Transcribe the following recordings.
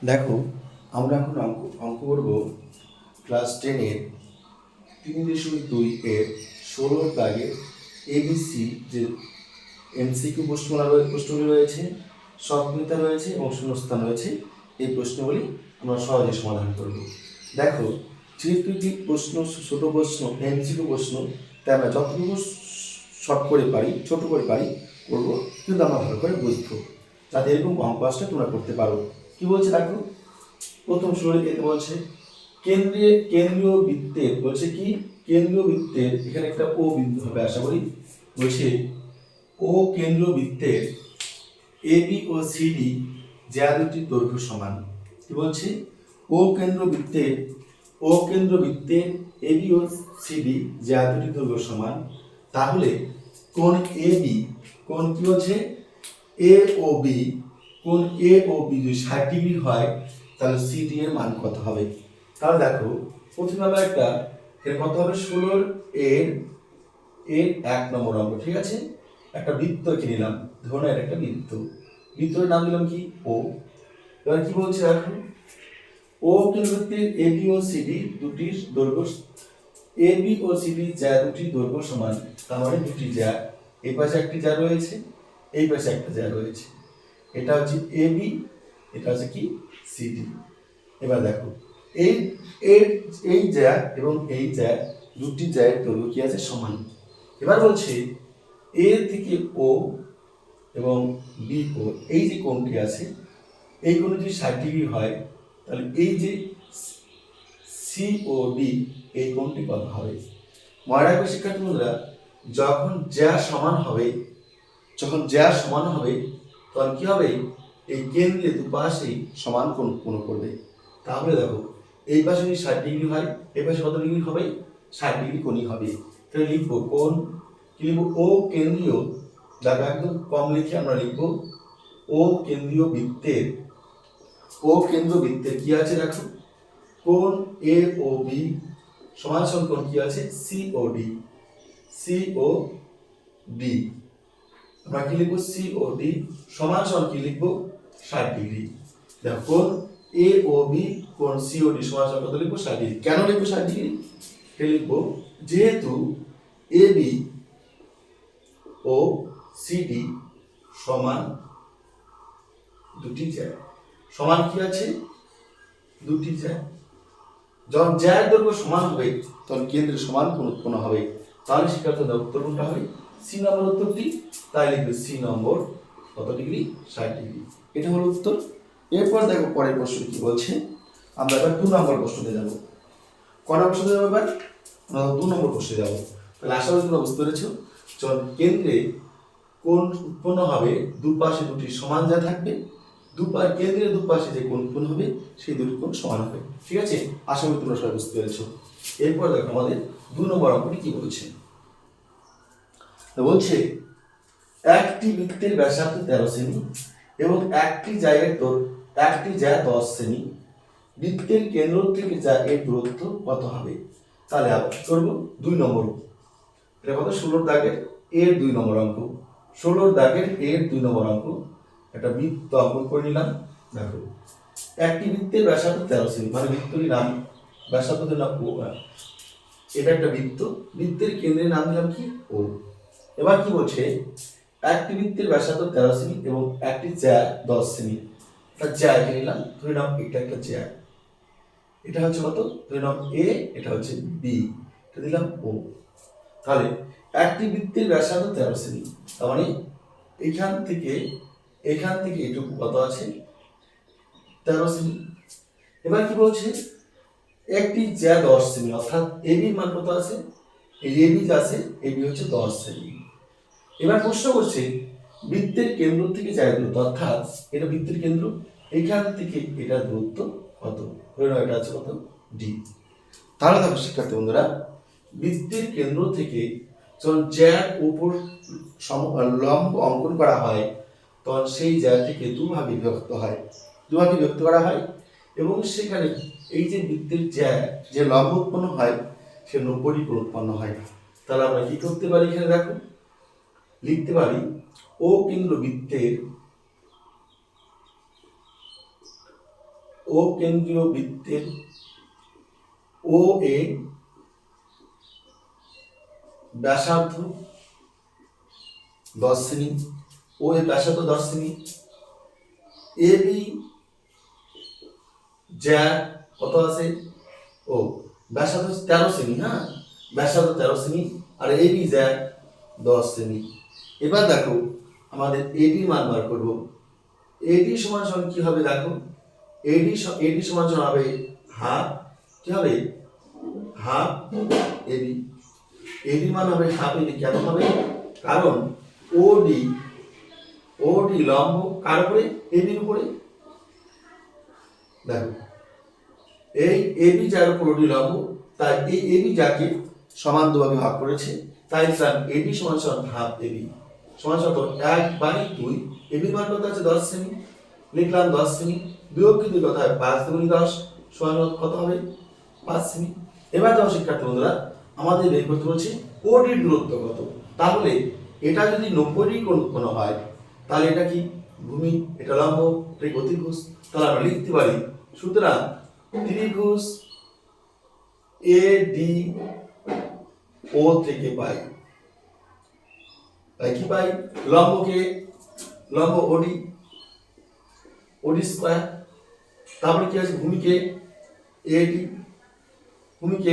দেখো, আমরা এখন অঙ্ক করব ক্লাস 10-এর 3.2 এর 16 দাগের এবিসি যে এমসিকিউ প্রশ্নগুলি রয়েছে, সক্রিয়তা রয়েছে এবং শূন্যস্থান রয়েছে। এই প্রশ্নগুলি আমরা সহজে সমাধান করব। দেখো, যেহেতু একটি প্রশ্ন ছোট প্রশ্ন, এমসিকিউ প্রশ্ন, তাই আমরা যতটুকু শর্ট করে পারি, ছোট করে পারি করবো, কিন্তু আমরা ভালো করে বুঝবো, যাতে এরকম অঙ্ক আসলে তোমরা করতে পারো। কি বলছে দেখো, প্রথম শুরুতে এতে বলছে কেন্দ্রীয় বৃত্তের, বলছে কি কেন্দ্রীয় বৃত্তের এখানে একটা ও বিন্দু হবে আশা করি। বলছে ও কেন্দ্রীয় বৃত্তের এবি ও সিডি যা দুটির দৈর্ঘ্য সমান। কি বলছে, ও কেন্দ্র বৃত্তের এবি ও সিডি যা দুটির দৈর্ঘ্য সমান, তাহলে কোণ এবি, কোণ কি বলছে এ ও বি, কোণ এ ও বি যদি 60 ডিগ্রি হয়, তাহলে সিডি এর মান কত হবে? তাহলে দেখো, প্রথমে আমরা একটা এর কত হবে 16 এর 1 নম্বর অঙ্ক, ঠিক আছে। একটা বৃত্ত এঁকে নিলাম, ধরুন এটা একটা বৃত্তের নাম দিলাম কি ও। এবার কি বলছে দেখো, ও কেন্দ্রবৃত্তের এবি ও সিডি দুটির দৈর্ঘ্য, এবি ও সিডি যা দুটির দৈর্ঘ্য সমান, তার মানে দুটি যা, এই পাশে একটি যা রয়েছে, এই পাশে একটা যা রয়েছে। এটা হচ্ছে এবি, এটা হচ্ছে কি সিডি। এবার দেখো, এই এই জ্যা এবং এই জ্যা, দুটি জ্যায়ের দৈর্ঘ্য কি আছে সমান। এবার বলছে এ থেকে ও এবং বি ও, এই যে কোণটি আছে, এই কোণ যদি 60 ডিগ্রি হয়, তাহলে এই যে সি ও ডি, এই কোণটি কত হবে? মনে রাখবে শিক্ষার্থী বন্ধুরা, যখন জ্যা সমান হবে, তখন কি হবে, এই কেন্দ্রে দুপাশেই সমান কোণ করবে। তাহলে দেখো, এই পাশে যদি 60 ডিগ্রি হয়, এই পাশে কত ডিগ্রি হবে? 60 ডিগ্রি কোণই হবে। তাহলে লিখবো কোণ, কি লিখবো, ও কেন্দ্রীয়, দেখো একদম কম লিখে আমরা লিখবো ও কেন্দ্রীয় বৃত্তের, কি আছে দেখো, কোণ এ ও বি সমান কোণ কি আছে সি ও ডি। আমরা কি লিখবো, সি ও ডি সমান কি লিখবো 60 ডিগ্রি। দেখো, কোণ এ ও বি, কোণ সি ও ডি সমান কত লিখবো 60 ডিগ্রি। কেন লিখবো 60 ডিগ্রি? লিখবো যেহেতু A B O C D সমান দুটি জ্যা, সমান কি আছে দুটি জ্যা। যখন জ্যার দৈর্ঘ্য সমান হবে, তখন কেন্দ্রের সমান কোণ উৎপন্ন হবে। তাহলে শিক্ষার্থীদের উত্তর কোনটা হবে? সি নম্বর উত্তরটি। তাই লিখবে সি নম্বর কত ডিগ্রি? 60 ডিগ্রি। এটা হলো উত্তর। এরপর দেখো পরের প্রশ্ন কি বলছে। আমরা এবার 2 নম্বর প্রশ্নে যাব। কটা প্রশ্নে যাব এবার? আমরা 2 নম্বর প্রশ্নে যাব। তাহলে আশা করি তোমরা বুঝতে পেরেছো। চল, কেন্দ্রে কোণ উৎপন্ন হবে, দুপাশে দুটি সমান যা থাকবে, কেন্দ্রের দুপাশে যে কোণ উৎপন্ন হবে, সেই দুটি কোণ সমান হবে। ঠিক আছে, আশা করি তোমরা সবাই বুঝতে পেরেছো। এরপর দেখো আমাদের 2 নম্বর অঙ্কটি কি বলছে। বলছে একটি বৃত্তের ব্যাসার্ধ 13 সেমি এবং একটি জ্যা 10 সেমি, বৃত্তের কেন্দ্র থেকে যা এর দূরত্ব কত হবে? তাহলে আমরা কি করবো, 2 নম্বর, এটা কত 16 দাগের এর 2 নম্বর অঙ্ক। 16 দাগের এর 2 নম্বর অঙ্ক। একটা বৃত্ত অঙ্কন করে নিলাম। দেখো, একটি বৃত্তের ব্যাসার্ধ 13 সেমি, মানে বৃত্তটির নাম, ব্যাসার্ধের নাম ও। এটা একটা বৃত্তের কেন্দ্রের নাম দিলাম কি ও। এবার কি বলছে, একটি বৃত্তের ব্যাসার্ধ 13 সেমি এবং একটি জ্যা 10 সেমি। এটা জ্যা এঁকে নিলাম, ধরে নাম এটা একটা জ্যা। এটা হচ্ছে কত? ধরে নাম এ, এটা হচ্ছে বি, এটা দিলাম ও। তাহলে একটি বৃত্তের ব্যাসার্ধ 13 সেমি, তার মানে এখান থেকে এটুকু কত আছে? 13 সেমি। এবার কি বলছে, একটি জ্যা 10 সেমি, অর্থাৎ এবির মান কত আছে? এই এবি যা আছে, এবি হচ্ছে 10 সেমি। এবার প্রশ্ন করছে বৃত্তের কেন্দ্র থেকে জ্যায়ের দূরত্ব, অর্থাৎ এটা বৃত্তের কেন্দ্র, এখান থেকে এটার দূরত্ব কত? ধরে নাও এটা আছে কত? ডি। তাহলে দেখো শিক্ষার্থী বন্ধুরা, বৃত্তের কেন্দ্র থেকে যখন জ্যার উপর লম্ব অঙ্কন করা হয়, তখন সেই জ্যাটিকে দুভাগে বিভক্ত করা হয় এবং সেখানে এই যে বৃত্তের জ্যা, যে লম্ব উৎপন্ন হয়, সে 90 ডিগ্রি উৎপন্ন হয়। তাহলে আমরা কি করতে পারি, এখানে দেখো লিখতে পারি ও কেন্দ্র বৃত্তের ও কেন্দ্রীয় বৃত্তের ও এ ব্যাসার্ধ 10 সেমি, ও এর ব্যাসার্ধ 10 সেমি, এ বি যা কত আছে, ও ব্যাসার্ধ 13 সেমি, হ্যাঁ ব্যাসার্ধ 13 সেমি, আর এ বি যা 10 সেমি। এবার দেখো আমাদের এডি মান বার করব। এডি সমান সমান কি হবে দেখো, এডি সমান সমান হবে হাফ, কি হবে হাফ এবি। এডি মান হবে হাফ এবি, কেন হবে, কারণ ওডি লম্ব কার উপরে, এবির উপরে। দেখো এই এবি যার উপর ওডি লম্ব, তাই এই এবি যাকে সমান দুভাগে ভাগ করেছে, তাই লিখলাম এডি সমান সমান হাফ এবি সমান সমান 1/2। এবির মান কত আছে 10 সেমি, লিখলাম 10 সেমি, বিয়োগ কি দুই কথা হয় 5 দুগুণে 10 সমান কত হবে 5 সেমি। এবার দেখো শিক্ষার্থী বন্ধুরা, আমাদের বের করতে বলছে ওডির দূরত্ব কত। তাহলে এটা যদি 90 ডিগ্রি কোণ হয়, তাহলে এটা কি ভূমি, এটা লম্ব, এটা অতিভুজ, তাহলে আমরা লিখতে পারি সুতরাং ত্রিভুজ এডি ও থেকে পাই, তাই কি পাই, লম্ব ওডি স্কয়ার, তারপরে কি আছে ভূমিকে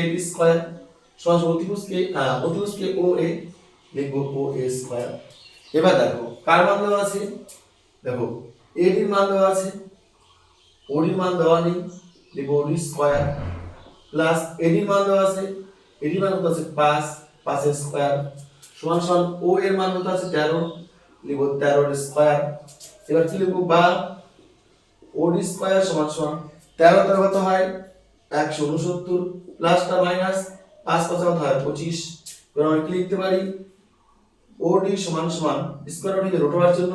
এডি স্কয়ার সমান অতিভুজকে ও এ, লিখবো ও এ স্কয়ার। এবার দেখো কার মান দেওয়া আছে, দেখো এডির মান দেওয়া আছে, ওডির মান দেওয়া নেই, লিখবো ওডি স্কয়ার, প্লাস এডির মান দেওয়া আছে, এডির মান কত আছে 5 এর স্কয়ার, সমান সমান ও এর মান কত আছে 13, লিখবো 13 এর স্কয়ার। এবার কি লিখবো, বা ওডি স্কয়ার সমান সমান 13 দ্বারা কত হয় 169, প্লাসটা মাইনাস 5 কত হয় 25। এবার আমরা কি লিখতে পারি, ওডি সমান সমান স্কয়ার রুটে রুট হওয়ার জন্য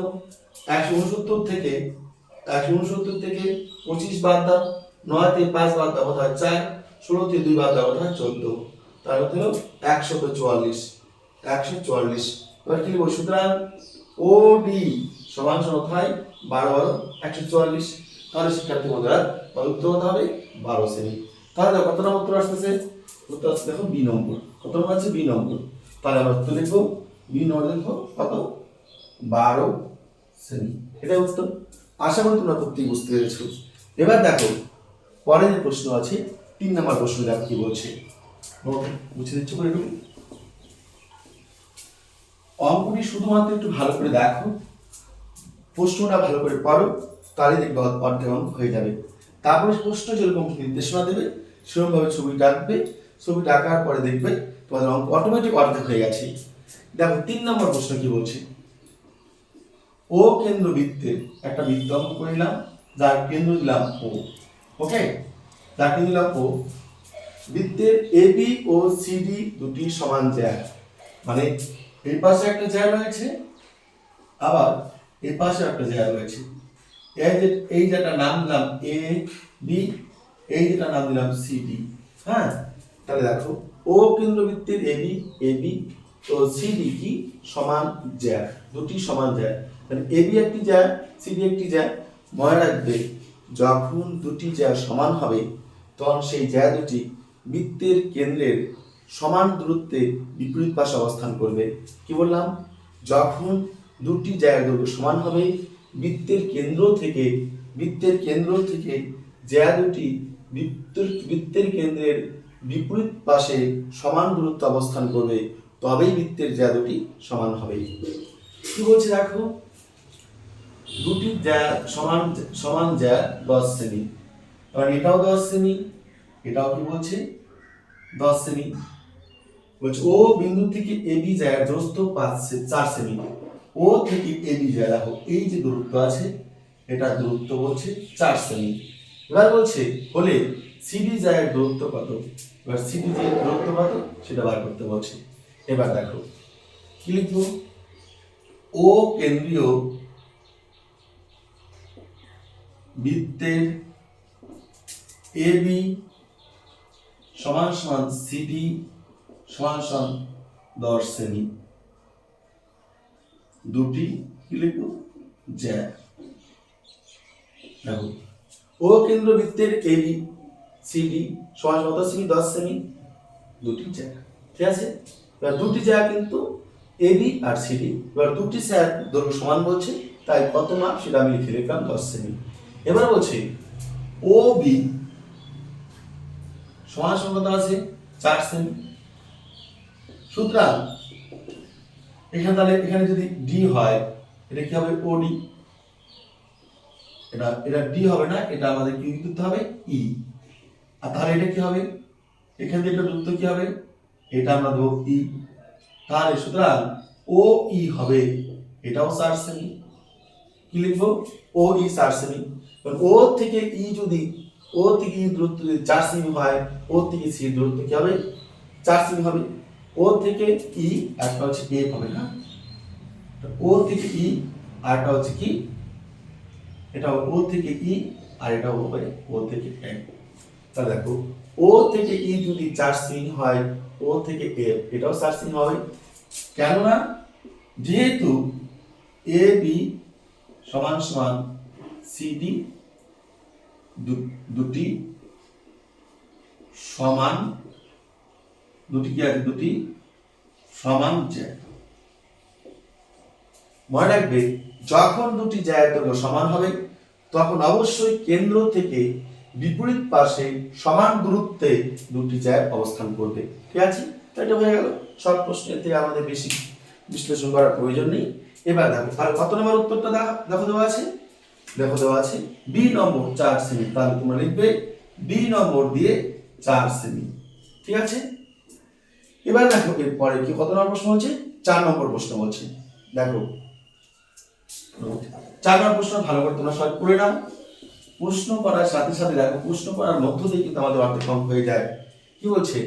169 থেকে 25 বাদ দাও, 9 থেকে 5 বাদ দাও কত হয় 4, 16 থেকে 2 বাদ দাও কত হয় 14, তাহলে হলো 144। এবার কি লিখব, সুতরাং ওডি সমান সমান হয় 12 144। তাহলে শিক্ষার্থী বন্ধুরা উত্তর কত হবে 12 সেমি। তাহলে দেখো কত নম্বর উত্তর আসতেছে, উত্তর আসছে দেখো বি নম্বর। কত নম্বর আছে, বি নম্বর। তাহলে আমরা উত্তর লিখবো বি নম্বর, লিখবো কত 12 সেমি, এটাই উত্তর। আশা করি তোমরা প্রত্যেক বুঝতে পেরেছো। এবার দেখো পরের যে প্রশ্ন আছে 3 নম্বর প্রশ্ন, দেখো কি বলছে, বুঝে দিচ্ছ করে একটু অঙ্কটি শুধুমাত্র একটু ভালো করে দেখো, প্রশ্নটা ভালো করে পড়ো, তাহলে দেখবে অর্ধেক অঙ্ক হয়ে যাবে। তারপরে প্রশ্ন যেরকম নির্দেশনা দেবে সেরকম ভাবে ছবিটা আঁকবে, ছবিটা আঁকার পরে দেখবে তোমাদের অঙ্ক অটোমেটিক অর্ধেক হয়ে গেছে। দেখো 3 নম্বর প্রশ্ন কি বলছে, ও কেন্দ্র বৃত্তের একটা বৃত্ত অঙ্ক করিলাম, যার কেন্দ্র দিলাম ও, ওকে, যার কেন্দ্র দিলাম ও, বৃত্তের এবি ও সিডি দুটি সমান জ্যা, মানে এই পাশে একটা জ্যা রয়েছে, আবার এই পাশে একটা জ্যা রয়েছে। এই যেটা নাম দিলাম এ বি, এই যেটা নাম দিলাম সি ডি, হ্যাঁ। তাহলে দেখো ও কেন্দ্রবৃত্তের এবি তো সিডি কি সমান জ্যা, দুটি সমান জ্যা, মানে এবি একটি জ্যা, সিডি একটি জ্যা। মনে রাখবে যখন দুটি জ্যা সমান হবে তখন সেই জ্যা দুটি বৃত্তের কেন্দ্রের সমান দূরত্বে বিপরীত পাশে অবস্থান করবে। কি বললাম, যখন দুটি জ্যায়ের দৈর্ঘ্য সমান হবে বৃত্তের কেন্দ্র থেকে জ্যা দুটি বৃত্তের কেন্দ্রের বিপরীত পাশে সমান দূরত্বে অবস্থান করবে, তবেই বৃত্তের জ্যা দুটি সমান হবে। কি বলছে দেখো, দুটি জ্যা সমান জ্যা 10 সেমি, কারণ এটাও 10 সেমি, এটাও কি বলছে 10 সেমি। বলছে ও বিন্দু থেকে এবি জ্যায়ের দূরত্ব 4 সেমি। ও থেকে এবি জ্যা, দেখো এই যে দূরত্ব আছে এটা দূরত্ব বলছে 4 সেমি। এবার বলছে হলে সিডি জ্যায়ের দূরত্ব কত, এবার সিডি জ্যায়ের দূরত্ব কত সেটা বার করতে বলছে। এবার দেখো কি লিখবো, ও কেন্দ্রীয় বৃত্তের এবি সমান সমান সিডি সমান সমান 10 সেমি, দুটি কি লিখবো জ্যা। দেখো ও ও কেন্দ্রবৃত্তের এবি সিডি সমান কত সেমি? 10 সেমি। দুটি জায়গা, ঠিক আছে। এবার দুটি জায়গা কিন্তু এবি আর সিডি, এবার দুটি দৈর্ঘ্য সমান বলছে, তাই কত মাপ সেটা আমি লিখে লিখলাম 10 সেমি। এবার বলছে ও বি সমান কত আছে? 4 সেমি। সুতরাং এখানে তাহলে এখানে যদি ডি হয়, এটা কি হবে? ওডি। এটা ডি হবে না, এটা আমাদের কি করতে হবে? ই। আর তাহলে এটা কি হবে? এখান থেকে এটা দূরত্ব কি হবে? এটা আমরা দেবো ই। তাহলে সুতরাং ও ই হবে, এটাও 4 সেমি। কি লিখবো? ও ই 4 সেমি। ও থেকে ই যদি, ও থেকে ই দূরত্ব যদি 4 সেমি হয়, ও থেকে সি দূরত্ব কি হবে? 4 সেমি হবে। ও থেকে ই একটা হচ্ছে এ হবে না, ও থেকে ই আর একটা হচ্ছে কি? এটা ও থেকে ই আর এটা হবে ও থেকে এ। তাহলে দেখো ও থেকে ই যদি 4 সেমি হয়, ও থেকে এ এটাও 4 সেমি হবে। কেননা যেহেতু এ বি সমান সমান সিডি দুটি সমান, দুটি কি আছে? দুটি সমান জায়গা। মনে রাখবে, যখন দুটি জায়গার দৈর্ঘ্য সমান হবে তখন অবশ্যই কেন্দ্র থেকে বিপরীত পাশে সমান দূরত্বে দুটি জায়গা অবস্থান করবে, ঠিক আছে। এটা হয়ে গেল। সব প্রশ্নের থেকে আমাদের বেশি বিশ্লেষণ করার প্রয়োজন নেই। এবার দেখো তাহলে কত নম্বর উত্তরটা দেখো দেওয়া আছে? দেখো দেওয়া আছে বি নম্বর 4 সেমি। তাহলে তোমরা লিখবে বি নম্বর দিয়ে 4 সেমি, ঠিক আছে। এবার দেখো এরপরে কি কত নম্বর প্রশ্ন হচ্ছে? 4 নম্বর প্রশ্ন বলছে। দেখো 4 নম্বর প্রশ্ন ভালো করে তোমরা সলভ করে নাও। প্রশ্ন করার সাথে সাথে দেখো প্রশ্ন করার মধ্য দিয়ে কিন্তু আমাদের অর্থকম হয়ে যায়। কি বলছে?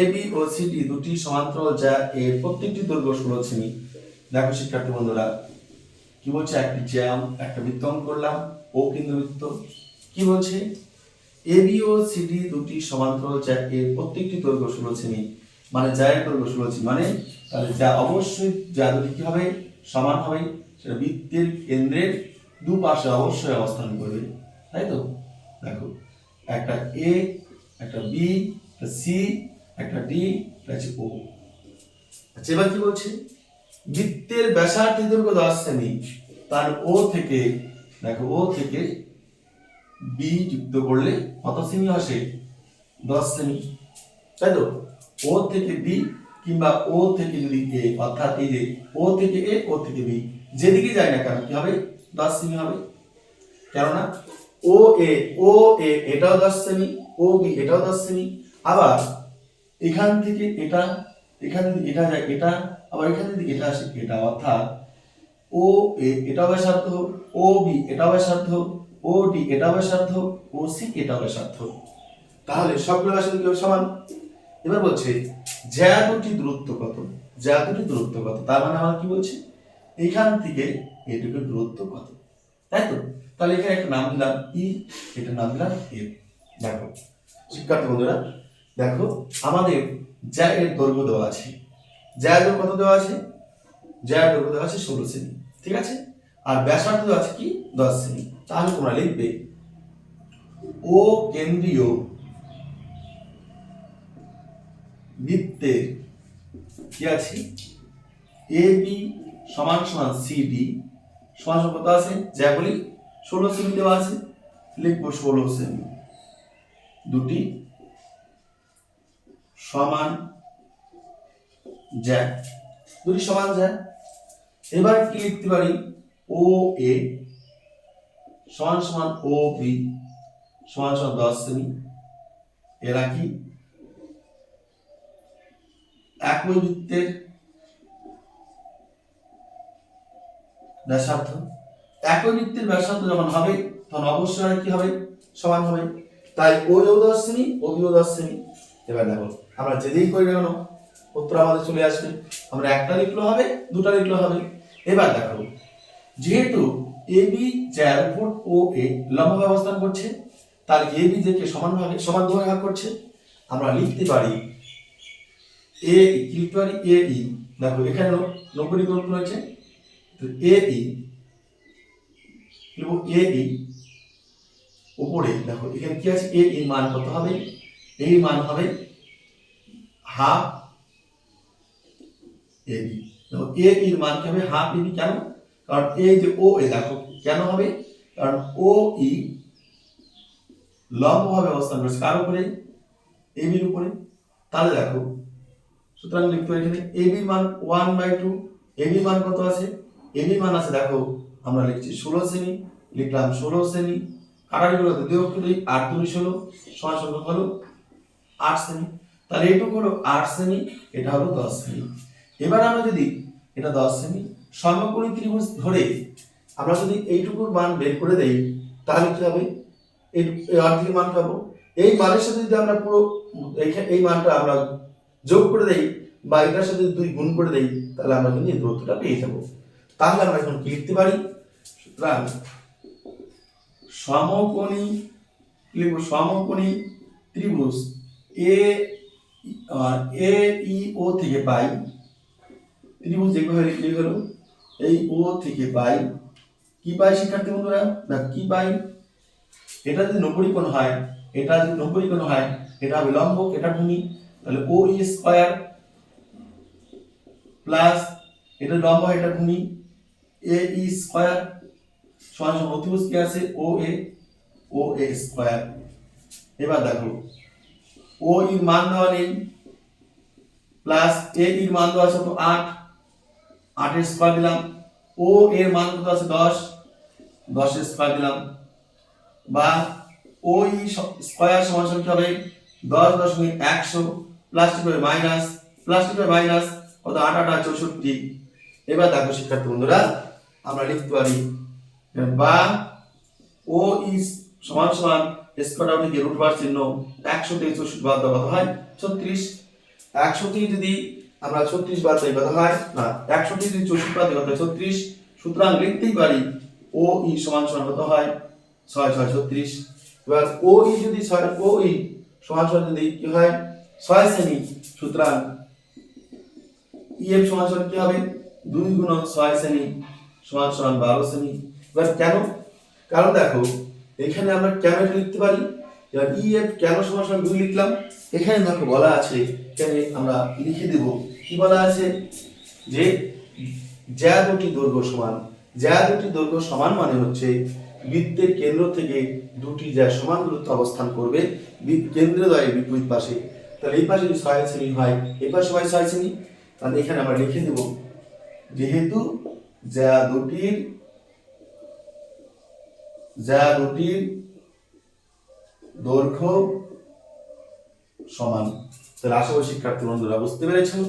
এবি ও সিডি দুটি সমান্তরাল যা এর প্রত্যেকটি দৈর্ঘ্য 16 সেমি। দেখো শিক্ষার্থী বন্ধুরা, কি বলছে? একটি জ্যাম, একটা বৃত্ত অঙ্কন করলাম, ও কেন্দ্রবৃত্ত। কি বলছে? এবি ও সিডি দুটি সমান্তরাল যা এর প্রত্যেকটি দৈর্ঘ্য 16 সেমি, মানে যা এর দৈর্ঘ্য 16 সেমি, মানে তাহলে যা অবশ্যই যা দুটি কি হবে? সমান হবে। সেটা বৃত্তের কেন্দ্রের দুপাশে অবশ্যই অবস্থান করবে, তাই তো। দেখো একটা এ, একটা বি, একটা সি, একটা ডি, একটা ও। আচ্ছা এবার কি বলছে? বৃত্তের ব্যাসার্ধের দৈর্ঘ্য 10 সেমি। তার ও থেকে, দেখো ও থেকে বি যুক্ত করলে কত সেমি আসে? 10 সেমি, তাই তো। ও থেকে বি কিংবা ও থেকে যদি এ, অর্থাৎ এই যে ও থেকে এ, ও থেকে বি, যেদিকে যায় না কেন কি হবে? 10 সেমি হবে। কেননা ও এ, ও এ এটাও 10 সেমি, ও বি এটাও 10 সেমি। আবার এখান থেকে এটা, এখানে যদি এটা যায় এটা, আবার এখানে যদি এটা আসে এটা, অর্থাৎ ও এ এটাও ব্যাসার্ধ, ও বি এটাও ব্যাসার্ধ, ও ডি এটাও ব্যাসার্ধ, ও সি এটাও ব্যাসার্ধ। তাহলে সবগুলো ব্যাসার্ধ কি সমান? এবার বলছে জ্যা দুটি দূরত্ব কত? জ্যা দুটি দূরত্ব কত? তার মানে আমার কি বলছে? এখান থেকে এটুকু দূরত্ব কত, তাই তো। তাহলে এখানে একটা নাম দিলাম ই, এটা নাম দিলাম এ। দেখো শিক্ষার্থী বন্ধুরা, দেখো আমাদের জ্যা এর দৈর্ঘ্য দেওয়া আছে। জ্যা এর দৈর্ঘ্য কত দেওয়া আছে? জ্যা এর দৈর্ঘ্য দেওয়া আছে 16 সেমি, ঠিক আছে। আর ব্যাসার্ধ দেওয়া আছে কি? 10 সেমি। তাহলে তোমরা লিখবে ও কেন্দ্রীয় বৃত্তের কি আছে? এ বি সমান সমান সিডি সমান কত আছে? যা বলি 16 সেমি দেওয়া আছে, লিখবো 16 সেমি। দুটি সমান জ্যা, দুটি সমান জ্যা। এবার কি লিখতে পারি? ও এ সমান সমান ও বি সমান সমান 10 সেমি। এরা কি? একই বৃত্তের ব্যাসার্ধ। একই বৃত্তের ব্যাসার্ধ যখন হবে তখন অবশ্যই কি হবে? সমান হবে। তাই ও ও 10 সেমি, ও বি ও 10 সেমি। এবার দেখো আমরা যেদিকেই করি না কেন উত্তর আমাদের চলে আসবে। আমরা একটা লিখলে হবে, দুটা লিখলে হবে। এবার দেখো যেহেতু এ বি যার উপর ও এ লম্ব অবস্থান করছে, তার এ বি যে কে সমান ভাগে ভাগ করছে, আমরা লিখতে পারি এ লিখতে পারি এ ই। দেখো এখানে 90 ডিগ্রি কোণ রয়েছে, তো এ ই লিখব এ ই, উপরে দেখো এখানে কি আছে, এ এর মান কত হবে, এই মান হবে হাফ এ বি। দেখো এ এর মান কি হবে, হাফ এ বি। কেন? কারণ এই যে ও এ, দেখো কেন হবে, কারণ ও ই লম্বভাবে অবস্থান করছে কার উপরে, এ বির উপরে। তাহলে দেখো, সুতরাং লিখতে পারি এখানে এ বির মান 1/2। এ বির মান কত আছে, এ বির মান আছে দেখো আমরা লিখছি 16 সেমি, লিখলাম 16 সেমি। কাটারি গুলো 2 × 2 8 × 2 16 সমান সংখ্যক হলো 8 সেমি। তাহলে এইটুকু হলো 8 সেমি, এটা হলো 10 সেমি। এবার আমরা যদি এটা 10 সেমি সমকোণী ত্রিভুজ ধরে আমরা যদি এইটুকুর মান বের করে দেই, তাহলে কি হবে, এই অর্ধেক মান পাবো। এই মানের সাথে যদি আমরা পুরো এই মানটা আমরা যোগ করে দেই বা এটার সাথে 2 গুণ করে দেই, তাহলে আমরা কিন্তু এই দূরত্বটা পেয়ে যাব। তাহলে আমরা এখন কি লিখতে পারি, সুতরাং সমকোণী লিখব সমকোণী ত্রিভুজ এ এ ই ও থেকে পাই, ত্রিভুজ যেভাবে লিখলে হলো এই ও থেকে পাই, কি পাই শিক্ষার্থী বন্ধুরা, না কি পাই, এটা যদি 90 কোণ হয়, এটা যদি 90 কোণ হয়, এটা হবে লম্ব, এটা ভূমি, তাহলে ও ই স্কয়ার প্লাস এটা লম্ব, এটা ভূমি, এ ই স্কয়ার সমান সমান অতিভুজ কি আছে, ও এ স্কয়ার। এবার দেখো ও এর মান দেওয়া নেই, প্লাস এ এর মান দেওয়া আছে তো 8, 8 এর স্কয়ার দিলাম, ও এর মান কত আছে 10, 10 এর স্কয়ার দিলাম, বা ও ই স্কয়ার সমান সমান কি হবে 10.100 প্লাস কি হবে মাইনাস, প্লাস কি হবে মাইনাস, কত 8 8 64। এবার দেখো শিক্ষার্থী বন্ধুরা আমরা লিখতে পারি বা ও ই সমান সমান স্কয়ার আউট থেকে রুট বার চিহ্ন 100 থেকে 64 বাদ দাও কত হয় 36। 100 থেকে যদি আমরা 36 বাদ দেই কত হয়, না 100 থেকে যদি 64 বাদ দেই কত হয় 36। সুতরাং লিখতেই পারি ও ই সমান সমান কত হয় 6 6 36। এবার ও ই যদি 6 ও ই সমান সমান যদি কি হয় 6 সেমি, সুতরাং ই এফ সমান সমান কি হবে 2 × 6 সেমি সমান সমান 12 সেমি। এবার কেন, কারণ দেখো এখানে আমরা কেন এটা লিখতে পারি, এবার ই এফ কেন সমান সমান 2 লিখলাম, এখানে দেখো বলা আছে, এখানে আমরা লিখে দেব কি বলা আছে, যে যা দুটি দৈর্ঘ্য সমান, যা দুটি দৈর্ঘ্য সমান মানে হচ্ছে বৃত্তের কেন্দ্র থেকে দুটি যা সমান দূরত্ব অবস্থান করবে কেন্দ্রদ্বয়ের বিপরীত পাশে। তাহলে এই পাশে যদি 6 সেমি হয়, এই পাশে হয় 6 সেমি, তাহলে এখানে আমরা লিখে দেব যেহেতু যা দুটির দৈর্ঘ্য সমান। তাহলে আশা করি শিক্ষার্থী বন্ধুরা বুঝতে পেরেছো।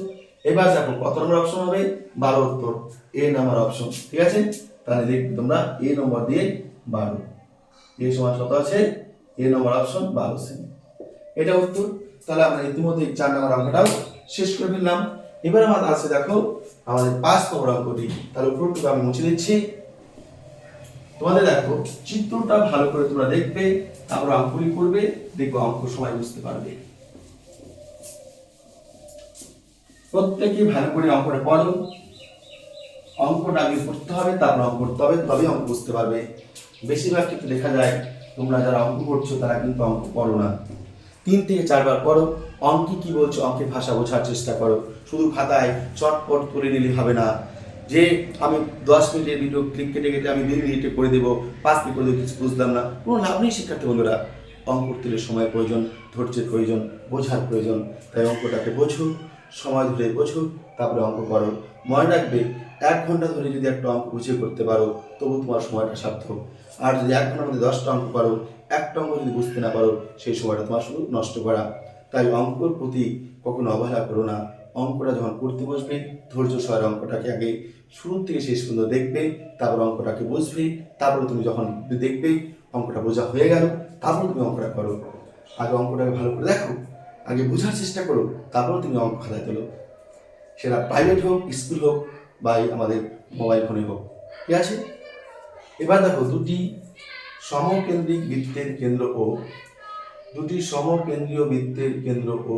এবার দেখো কত নম্বর অপশন হবে, 12 উত্তর, এ নাম্বার অপশন। ঠিক আছে, তাহলে দেখবে তোমরা এ নম্বর দিয়ে 12, এ সমান কত আছে, এ নম্বর অপশন 12 সেমি, এটা উত্তর। তাহলে আমরা ইতিমধ্যে 4 নম্বর অঙ্কটাও শেষ করে ফেললাম। এবার আমাদের আছে দেখো আমাদের 5 নম্বর অঙ্কটি, তাহলে উপরটুকু আমি মুছে দিচ্ছি। তোমাদের দেখো চিত্রটা ভালো করে তোমরা দেখবে, তারপর অঙ্কগুলি করবে, দেখো অঙ্ক সময় বুঝতে পারবে। প্রত্যেকে ভালো করে অঙ্কটা পড়ো, অঙ্কটা আগে পড়তে হবে, তারপর অঙ্ক করতে হবে, তবেই অঙ্ক বুঝতে পারবে। বেশিরভাগ ক্ষেত্রে দেখা যায় তোমরা যারা অঙ্ক করছো তারা কিন্তু অঙ্ক পড়ো না, 3 থেকে 4 বার পড়ো, অঙ্কে কি বলছো অঙ্কের ভাষা বোঝার চেষ্টা করো। শুধু খাতায় চটপট করে নিলে হবে না, যে আমি 10 মিনিটের ভিডিও ক্লিক কেটে কেটে আমি 2 মিনিটে করে দেবো, 5 মিনিট করে দেবো, কিছু বুঝলাম না, কোনো লাভ নেই শিক্ষার্থী বন্ধুরা। অঙ্ক করতে হলে সময় প্রয়োজন, ধৈর্যের প্রয়োজন, বোঝার প্রয়োজন। তাই অঙ্কটাকে বোঝো, সময় ধরে বোঝো, তারপরে অঙ্ক করো। মনে রাখবে 1 ঘন্টা ধরে যদি একটা অঙ্ক বুঝিয়ে করতে পারো তবু তোমার সময়টা সার্থক। আর যদি 1 ঘন্টার মধ্যে 10টা অঙ্ক পারো, একটা অঙ্ক যদি বুঝতে না পারো, সেই সময়টা তোমার শুধু নষ্ট করা। তাই অঙ্কর প্রতি কখনো অবহেলা করো না। অঙ্কটা যখন করতে বসবে ধৈর্য সহকারে অঙ্কটাকে আগে শুরু থেকে শেষ পর্যন্ত দেখবে, তারপর অঙ্কটাকে বুঝবে, তারপরে তুমি যখন দেখবে অঙ্কটা বোঝা হয়ে গেল, তারপর তুমি অঙ্কটা করো। আগে অঙ্কটাকে ভালো করে দেখো, আগে বোঝার চেষ্টা করো, তারপর তুমি অঙ্ক খাতায় তোলো, সেটা প্রাইভেট হোক, স্কুল হোক, বা আমাদের মোবাইল ফোনে হোক। ঠিক আছে, এবার দেখো দুটি সমকেন্দ্রিক বৃত্তের কেন্দ্র ও, দুটি সমকেন্দ্রীয় বৃত্তের কেন্দ্র ও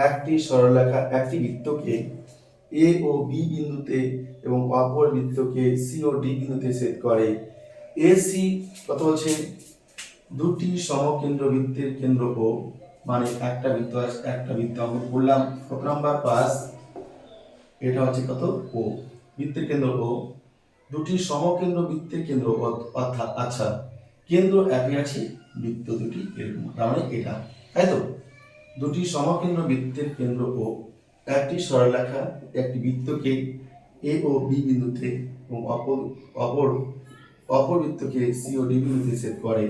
একটি সরলরেখা একটি বৃত্তকে এ ও বি বিন্দুতে এবং অপর বৃত্তকে সি ও ডি বিন্দুতে ছেদ করে, এসি কত বলছে, দুটি সমকেন্দ্র বৃত্তের কেন্দ্র ও, মানে একটা বৃত্ত অঙ্কন করলাম কত নাম্বার 5, এটা হচ্ছে কত ও, বৃত্তের কেন্দ্র ও, দুটি সমকেন্দ্র বৃত্তের কেন্দ্র অর্থাৎ আচ্ছা কেন্দ্র একই আছে, বৃত্ত দুটি এরকম, তার মানে এটা, তাই তো। দুটি সমকেন্দ্র বৃত্তের কেন্দ্র ও একটি সরলরেখা একটি বৃত্তকে এ ও বি বিন্দুতে এবং অপর বৃত্তকে সি ও ডি বিন্দুতে ছেদ করে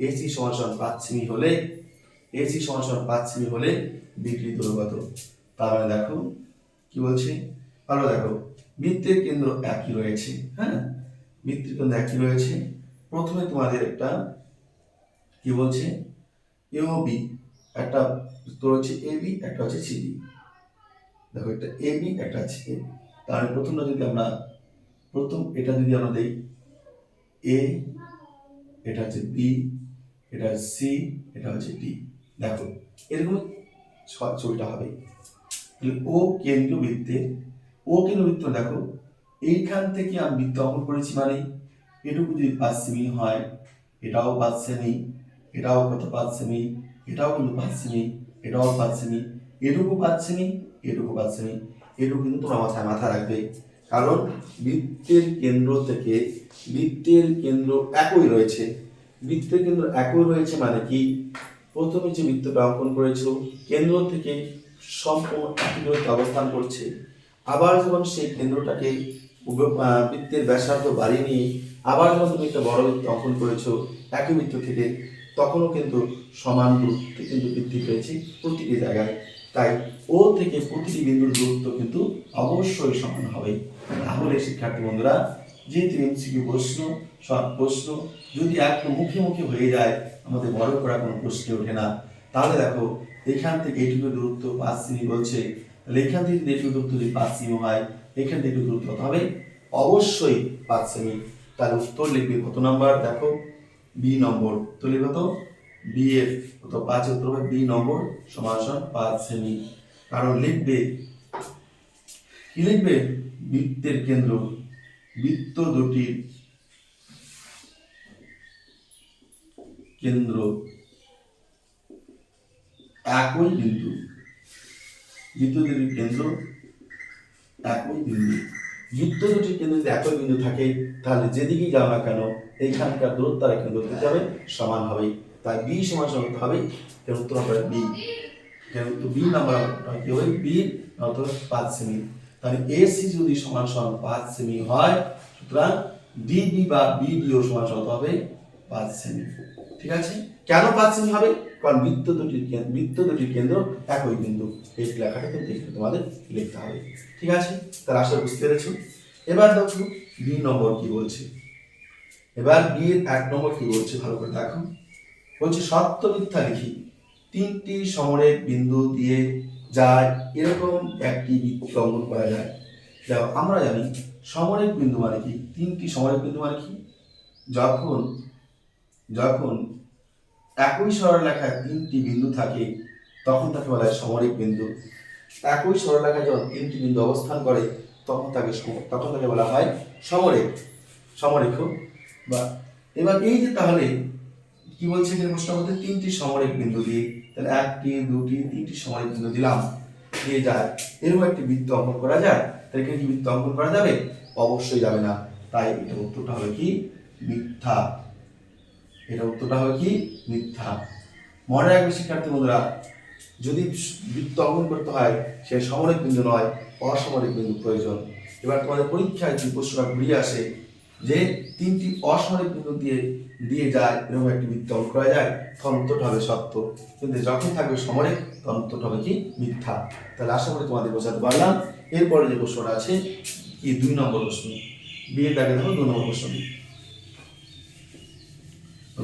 এসি সমান 5 সেমি হলে, এসি সমান 5 সেমি হলে বিটি দৈর্ঘ্য কত। তার মানে দেখো কি বলছে, ভালো দেখো, বৃত্তের কেন্দ্র একই রয়েছে, হ্যাঁ বৃত্তের কেন্দ্র একই রয়েছে। প্রথমে তোমাদের একটা কি বলছে, এ ও বি, একটা তোর হচ্ছে এ বি, একটা হচ্ছে সিডি, দেখো একটা এ বি একটা আছে এ, তাহলে প্রথমটা যদি আমরা এটা যদি আমরা দেই এ, এটা হচ্ছে বি, এটা হচ্ছে সি, এটা হচ্ছে ডি, দেখো এরকম ছবিটা হবে। ও কেন্দ্র বৃত্ত দেখো এইখান থেকে আমি বৃত্ত অঙ্কন করেছি, মানে এটুকু যদি 5 সেমি হয়, এটাও 5 সেমি, এটাও কত 5 সেমি, এটাও কিন্তু 5 সেমি, এটাও 5 সেমি, এটুকু 5 সেমি, এটুকু 5 সেমি, এটুকু কিন্তু তোমরা মাথায় রাখবে, কারণ বৃত্তের কেন্দ্র থেকে বৃত্তের কেন্দ্র একই রয়েছে, বৃত্তের কেন্দ্র একই রয়েছে মানে কি, প্রথমে যে বৃত্তটা অঙ্কন করেছো কেন্দ্র থেকে সম্পূর্ণ একই দূরত্বে অবস্থান করছে, আবার যখন সেই কেন্দ্রটাকে বৃত্তের ব্যাসার্ধ বাড়িয়ে নিয়ে আবার যখন তুমি একটা বড় বৃত্ত অঙ্কন করেছো একই বৃত্ত থেকে, তখনও কিন্তু সমান দূরত্ব কিন্তু বৃদ্ধি পেয়েছে প্রতিটি জায়গায়, তাই ও থেকে প্রতিটি বিন্দুর দূরত্ব কিন্তু অবশ্যই সমান হবে। তাহলে শিক্ষার্থী বন্ধুরা, যেহেতু এমসিকিউ প্রশ্ন, শর্ট প্রশ্ন যদি একটু মুখে হয়ে যায়, আমাদের বড় করা কোনো প্রশ্ন ওঠে না। তাহলে দেখো এখান থেকে এইটুকু দূরত্ব 5 সেমি বলছে, তাহলে এখান থেকে যদি এইটুকু দূরত্ব যদি 5 সেমি হয়, এখান থেকে এইটুকু দূরত্ব কত হবে, অবশ্যই 5 সেমি। তাহলে উত্তর লিখবে কত নাম্বার, দেখো বি নম্বর, তো লিখবে কত, বি এর কত 5, উত্তর হবে বি নম্বর সমান 5 সেমি। কারণ লিখবে কি, লিখবে বৃত্তের কেন্দ্র, বৃত্ত দুটির কেন্দ্র একই বিন্দু, বৃত্ত দুটির কেন্দ্র একই বিন্দু, বৃত্ত দুটির কেন্দ্র যদি একই বিন্দু থাকে, তাহলে যেদিকেই যাও না কেন এইখানকার দূরত্ব আর কেন্দ্র দিতে হবে সমান হবে, তাই বি সমান হতে হবে, এর উত্তর হবে বি, এর উত্তর বি নাম্বার কি হবে, বি অর্থাৎ 5 সেমি। তাহলে এসি যদি সমান 5 সেমি হয়, সুতরাং ডিবি বা বিডিও সমান হবে 5 সেমি, ঠিক আছে। কেন 5 সেমি হবে, কারণ বৃত্ত দুটির কেন্দ্র একই বিন্দু, এই লেখাটা কিন্তু এখানে তোমাদের লিখতে হবে, ঠিক আছে। তাহলে আশা বুঝতে পেরেছো। এবার দেখো বি নম্বর কি বলছে, এবার বি এর 1 নম্বর কি বলছে ভালো করে দেখো, বলছে সত্য মিথ্যা লিখি 3টি সমরেখ বিন্দু দিয়ে যায় এরকম একটি বৃত্ত অঙ্কন করা যায়। দেখো আমরা জানি সমরেখ বিন্দু মানে কি, 3টি সমরেখ বিন্দু মানে কি, যখন একই সরলরেখায় 3টি বিন্দু থাকে তখন তাকে বলা হয় সমরেখ বিন্দু। একই সরলরেখায় যখন 3টি বিন্দু অবস্থান করে তখন তাকে বলা হয় সমরেখ বা। এবার এই যে তাহলে কি বলছে এখানে প্রশ্নের মধ্যে 3টি সমরেখ বিন্দু দিয়ে, তাহলে 1টি 2টি 3টি সমরেখ বিন্দু দিলাম, দিয়ে যায় এরকম একটি বৃত্ত অঙ্কন করা যায়, তাহলে এখানে কি বৃত্ত অঙ্কন করা যাবে, অবশ্যই যাবে না, তাই এটা উত্তরটা হবে কি মিথ্যা, এটা উত্তরটা হবে কি মিথ্যা। মনে রাখবে শিক্ষার্থী বন্ধুরা, যদি বৃত্ত অঙ্কন করতে হয় সে সমরেখ বিন্দু নয়, অসমরেখ বিন্দু প্রয়োজন। এবার তোমাদের পরীক্ষায় যে প্রশ্নটা ঘুরিয়ে আসে যে 3টি অসমরেখ বিন্দু দিয়ে যায় এরকম একটি বৃত্ত অঙ্কন করা যায়, তখন উত্তরটা হবে সত্য, কিন্তু যখন থাকবে সমরেখ তখন উত্তরটা হবে কি মিথ্যা। তাহলে আশা করি তোমাদের বোঝাতে পারলাম। এরপরে যে প্রশ্নটা আছে কি 2 নম্বর প্রশ্ন, বিয়ের দাগে দেখো 2 নম্বর প্রশ্ন,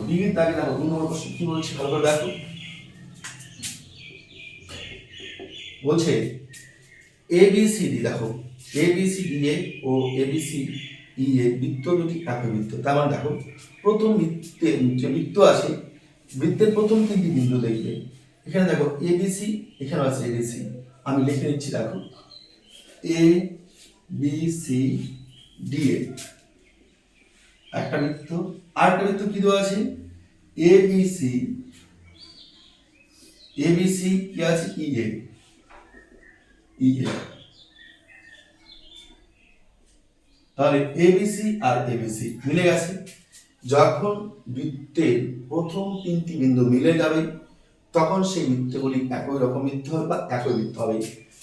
বিয়ের দাগে দেখো 2 নম্বর প্রশ্ন কি বলছে ভালো করে দেখো, বলছে এবিসিডি, দেখো এবিসিডি এ ও এবিসিডি এ বৃত্ত দুটি একই বৃত্ত, তার মানে দেখো প্রথম বৃত্তের যে বৃত্ত আছে বৃত্তের প্রথম 3টি বিন্দু দেখবে, এখানে দেখো এবিসি, এখানে আছে এবিসি, আমি লিখে নিচ্ছি দেখো A B C D A, একটা বৃত্ত, আরেকটা বৃত্ত কি দেওয়া আছে, A B C, A B C কি আছে, ই এ, ই এ। তাহলে এবিসি আর এবিসি মিলে গেছে। যখন বৃত্তের প্রথম তিনটি বিন্দু মিলে যাবে তখন সেই বৃত্তগুলি একই রকম বৃত্ত হবে বা একই বৃত্ত হবে,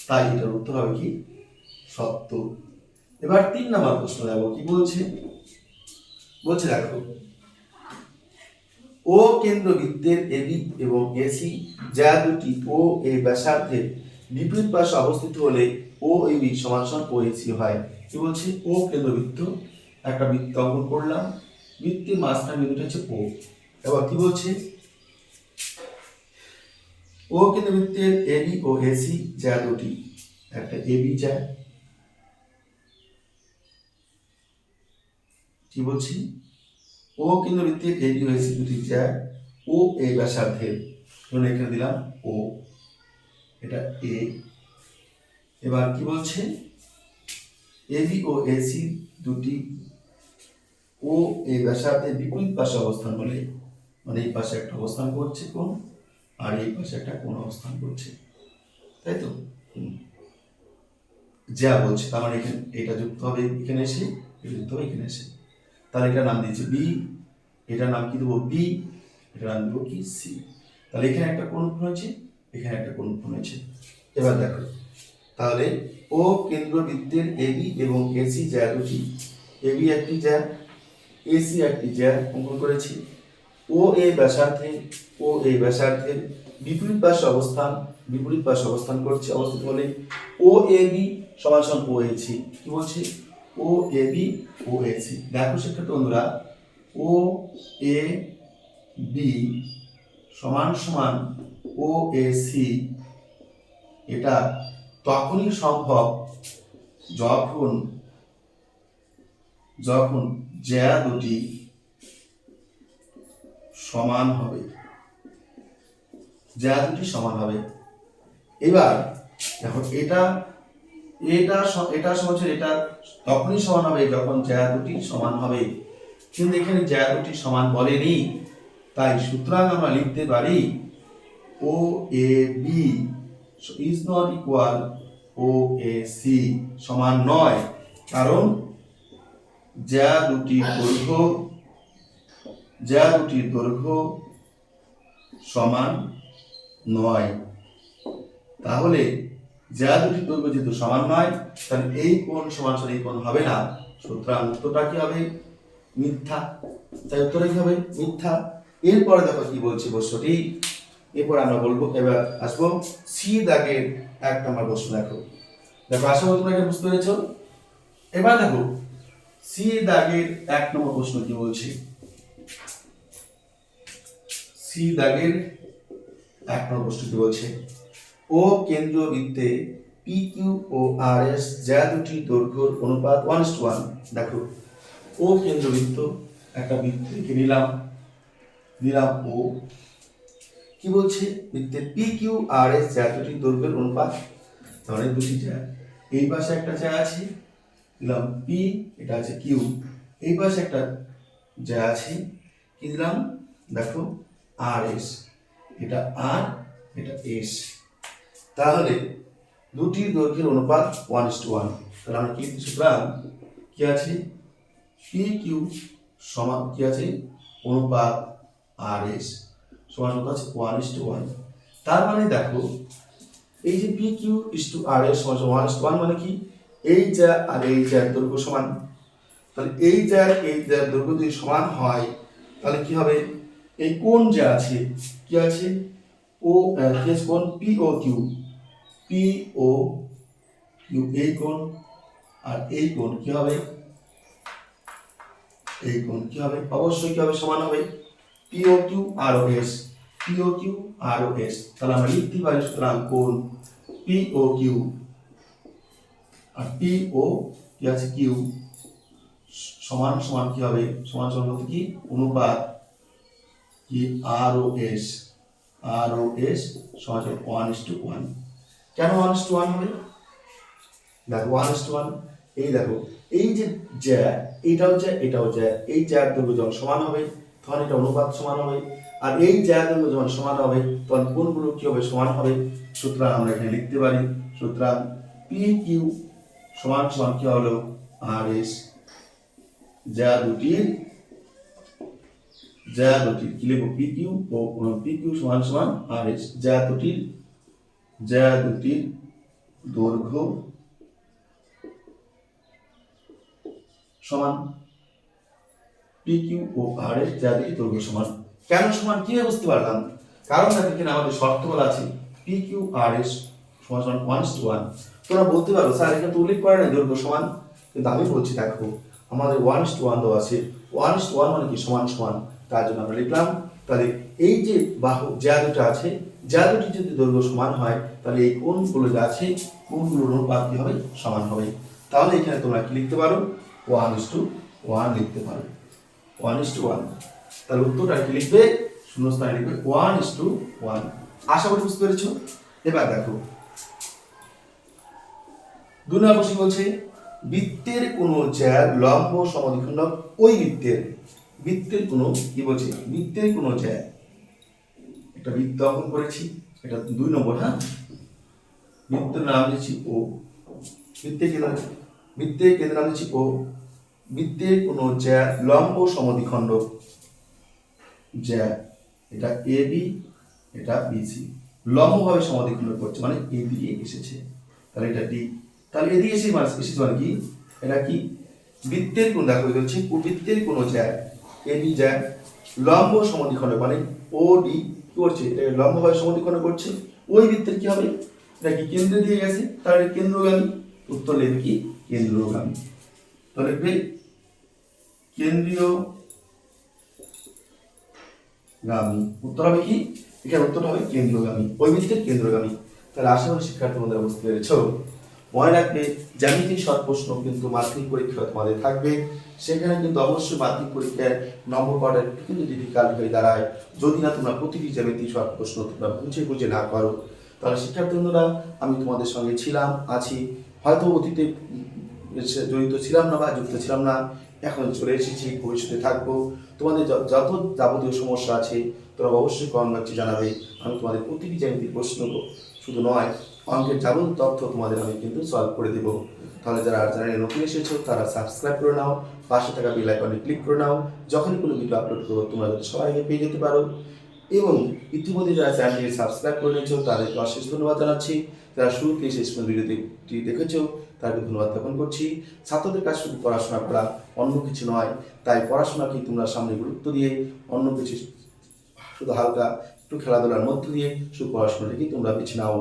তাই এটার উত্তর হবে কি, সত্য। এবার 3 নম্বর প্রশ্ন দেখো কি বলছে, বলছে দেখো, ও কেন্দ্রবৃত্তের এবি এবং এসি যা দুটি ও এ ব্যাসার্ধের বিপরীত পাশে অবস্থিত হলে ও এবি সমান সমান ও এসি হয়। কি বলছে, ও কেন্দ্রবৃত্ত, একটা বৃত্ত অঙ্কন করলাম, বৃত্তের মাঝখানে বিন্দুটা হচ্ছে ও। এবার কি বলছে, ও কেন্দ্রবৃত্তের এবি ও এসি যা দুটি, একটা এবি যায়, কি বলছি, ও কেন্দ্রবৃত্তের এবি ও এসি দুটি যায় ও এ ব্যাসার্ধের, ধরুন এখানে দিলাম ও, এটা এ। এবার কি বলছে, এবি ও এসি দুটি ও এ ব্যাসার্ধের বিপরীত পাশে অবস্থান হলে, মানে এই পাশে একটা অবস্থান করছে কোণ আর এই পাশে একটা কোণ অবস্থান করছে, তাই তো, যা বলছে তার মানে এখানে এটা যুক্ত হবে এখানে এসে, এটা যুক্ত হবে এখানে এসে, তাহলে এটার নাম দিয়েছে বি, এটার নাম কি দেবো বি, এটার নাম দেবো কি সি। তাহলে এখানে একটা কোণ উৎপন্ন হয়েছে, এখানে একটা কোণ উৎপন্ন হয়েছে। এবার দেখো, তাহলে ও কেন্দ্রবৃত্তের এবি এবং এসি জ্যা দুটি, এবি একটি জ্যা, এসি একটি জ্যা অঙ্কন করেছি, ও এ ব্যাসার্ধে, ও এ ব্যাসার্ধের বিপরীত পাশে অবস্থান, বিপরীত পাশে অবস্থান করছে, অবস্থিত হলে ও এ বি সমান সমান ও এসি। কি বলছি, ও এ বি ও এসি। দেখো শিক্ষার্থী বন্ধুরা, ও এ বি সমান সমান ও এ সি, এটা তখনই সম্ভব যখন যখন জ্যা দুটি সমান হবে, জ্যা দুটি সমান হবে। এবার দেখো এটা এটা এটা সমান, এটা তখনই সমান হবে যখন জ্যা দুটি সমান হবে, কিন্তু এখানে জ্যা দুটি সমান বলেনি, তাই সুতরাং আমরা লিখতে পারি O A B is not equal O A C, সমান নয়, কারণ জ্যা দুটির দৈর্ঘ্য সমান নয়। তাহলে জ্যা দুটির দৈর্ঘ্য যেহেতু সমান নয়, তাহলে এই কোণ সমান সমান এই কোণ হবে না, সুতরাং উত্তরটা কি হবে, মিথ্যা। তাই উত্তরটা কি হবে, মিথ্যা। এরপরে দেখো কি বলছি প্রশ্নটি, এরপর আমরা বলবো, এবার আসবো সি দাগের 1 নম্বর প্রশ্ন। দেখো দেখো আশা করি তোমরা এটা বুঝতে পেরেছো। এবার দেখো সি দাগের 1 নম্বর প্রশ্ন কি বলছে, সি দাগের 1 নম্বর প্রশ্ন কি বলছে, ও কেন্দ্রীয় বৃত্তে পি কিউ ও আর এস যা দুটি দৈর্ঘ্যের অনুপাত 1:1। দেখো ও কেন্দ্রবৃত্ত, একটা বৃত্ত লিখে নিলাম ও, কি বলছে, বৃত্তের পি কিউ আর এস যা দুটি দৈর্ঘ্যের অনুপাত, তাহলে দুটি যা, এই পাশে একটা যা আছে দিলাম পি, এটা আছে কিউ, এই পাশে একটা যা আছে কি দিলাম, দেখো আর এস, এটা আর এটা এস। তাহলে দুটি দৈর্ঘ্যের অনুপাত 1:1, তাহলে আমরা কি সুতরাং কি আছে, পি কিউ সমান কি আছে, অনুপাত আর এস সমান কত আছে 1:1। তার মানে দেখো এই যে P Q is to R S সমান 1:1, মানে কি, এই যা আর এই যার দৈর্ঘ্য সমান, তাহলে এই যার দৈর্ঘ্য যদি সমান হয় তাহলে কি হবে, এই কোণ যা আছে কি আছে, ও কি আছে কোণ P O Q, P O Q এই কোণ, আর এই কোণ কি হবে, এই কোণ কি হবে, অবশ্যই কি হবে, সমান হবে পি ও কিউ আর ও S, P O Q R ও এস। তাহলে আমরা লিখতে পারি সুতরাং কোণ P O Q R P ও কি আছে কিউ সমান সমান কি হবে, সমান সমান বলতে কি, অনুপাত কি আর ও এস, আর ও এস সমান 1:1। কেন 1:1 হবে, দেখো 1:1, এই দেখো, এই যে জ্যা, এটাও জ্যা, এটাও জ্যা, এই জ্যার দৈর্ঘ্য যখন সমান হবে তখন এটা অনুপাত সমান হবে, আর এই জ্যা দৈর্ঘ্য যখন সমান হবে তখন কোণগুলো কি হবে, সমান হবে। সুতরাং আমরা এখানে লিখতে পারি, সুতরাং পি কিউ সমান সমান কি হলো, আর এস, জ্যা দুটির কি লিখবো, পি কিউ ও পি কিউ সমান সমান আর এস, জ্যা দুটির দৈর্ঘ্য সমান, পি কিউ ও আর এস জ্যা দুটির দৈর্ঘ্য সমান। কেন সমান কি বুঝতে পারলাম, কারণ দেখো এখানে আমাদের শর্ত বলা আছে পি কিউ আর এস সমান সমান 1:1। তোমরা বলতে পারো স্যার এখানে তো উল্লেখ করে না দৈর্ঘ্য সমান, কিন্তু আমি বলছি দেখো আমাদের 1:1 দেওয়া আছে, 1:1 মানে কি সমান সমান, তার জন্য আমরা লিখলাম। তাহলে এই যে বাহু জ্যা দুটো আছে, জ্যা দুটি যদি দৈর্ঘ্য সমান হয় তাহলে এই কোণগুলো যা আছে কোণগুলোর অনুপাত কি হবে, সমান হবে। তাহলে এখানে তোমরা কি লিখতে পারো, 1:1 লিখতে পারো, 1:1। তাহলে উত্তরটা কি লিখবে, শূন্যস্থানে লিখবে 1:1। আশা করি বুঝতে পেরেছো। এবার দেখো 2 নম্বর প্রশ্ন বলছে বৃত্তের কোন জ্যার লম্ব সমদ্বিখণ্ডক ওই বৃত্তের কোন কি বলছে, বৃত্তের কোন জ্যা, একটা বৃত্ত অঙ্কন করেছি, এটা 2 নম্বর। হ্যাঁ, বৃত্তের নাম দিচ্ছি ও, বৃত্তের কেন্দ্র নাম দিচ্ছি ও, বৃত্তের কোন জ্যা লম্ব সমদ্বিখণ্ডক জ্যা, এটা এ বি, এটা বিসি, লম্বভাবে সমদ্বিখণ্ডক করছে মানে এ বি এসেছে, তাহলে এটা ডি। তাহলে এদিকে এসেছে মানে কি, এটা কি বৃত্তের কোণ, দেখো এটা হচ্ছে বৃত্তের কোন জ্যা, এ বি জ্যা লম্ব সমদ্বিখণ্ডক মানে ও ডি কি করছে, এটা লম্বভাবে সমদ্বিখণ্ডক করছে, ওই বৃত্তের কি হবে, এটা কি কেন্দ্রে দিয়ে গেছে, তাহলে কেন্দ্রগামী। উত্তর লিখবে কি, কেন্দ্রগামী। তাহলে লিখবে কেন্দ্রীয় গামী। উত্তর হবে কি, এখানে উত্তরটা হবে কেন্দ্রগামী, ওই বৃত্তের কেন্দ্রগামী। তাহলে আশা করি শিক্ষার্থী তোমরা বুঝতে পেরেছো। মনে রাখবে জ্যামিতিক শর্ট প্রশ্ন কিন্তু মাধ্যমিক পরীক্ষা তোমাদের থাকবে, সেখানে কিন্তু অবশ্যই মাধ্যমিক পরীক্ষার নম্বর পাওয়াটা কিন্তু ডিফিকাল্ট হয়ে দাঁড়ায় যদি না তোমরা প্রতিটি জ্যামিতিক শর্ট প্রশ্ন তোমরা বুঝে না পারো। তাহলে শিক্ষার্থী বন্ধুরা, আমি তোমাদের সঙ্গে ছিলাম, আছি, হয়তো অতীতে জড়িত ছিলাম না বা যুক্ত ছিলাম না, এখন চলে এসেছি, ভবিষ্যতে থাকবো। তোমাদের যত যাবতীয় সমস্যা আছে তোমরা অবশ্যই কমেন্ট বক্সে জানাবে, আমি তোমাদের প্রতিটি জ্যামিতিক প্রশ্ন শুধু নয় অঙ্কের যাবতীয় তথ্য তোমাদের আমি কিন্তু সলভ করে দেবো। তাহলে যারা চ্যানেলে নতুন এসেছো তারা সাবস্ক্রাইব করে নাও, পাশে থাকা বেল আইকনে ক্লিক করে নাও, যখনই কোনো ভিডিও আপলোড করবো তোমরা যাতে সবাই আগে পেয়ে যেতে পারো। এবং ইতিমধ্যে যারা চ্যানেলটি সাবস্ক্রাইব করে নিয়েছো তাদেরকে অশেষ ধন্যবাদ জানাচ্ছি, যারা শুরু থেকে শেষ পর্যন্ত ভিডিওটি দেখেছো তাদেরকে ধন্যবাদ জ্ঞাপন করছি। ছাত্রদের কাছে শুধু পড়াশোনা করা, অন্য কিছু নয়, তাই পড়াশোনাকে তোমরা সামনে গুরুত্ব দিয়ে অন্য কিছু শুধু হালকা একটু খেলাধুলার মধ্য দিয়ে শুধু পড়াশোনাটাকেই তোমরা বেছে নাও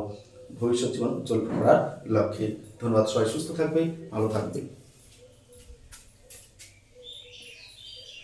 ভবিষ্যৎ জীবন উজ্জ্বল করার লক্ষ্যে। ধন্যবাদ, সবাই সুস্থ থাকবে, ভালো থাকবে।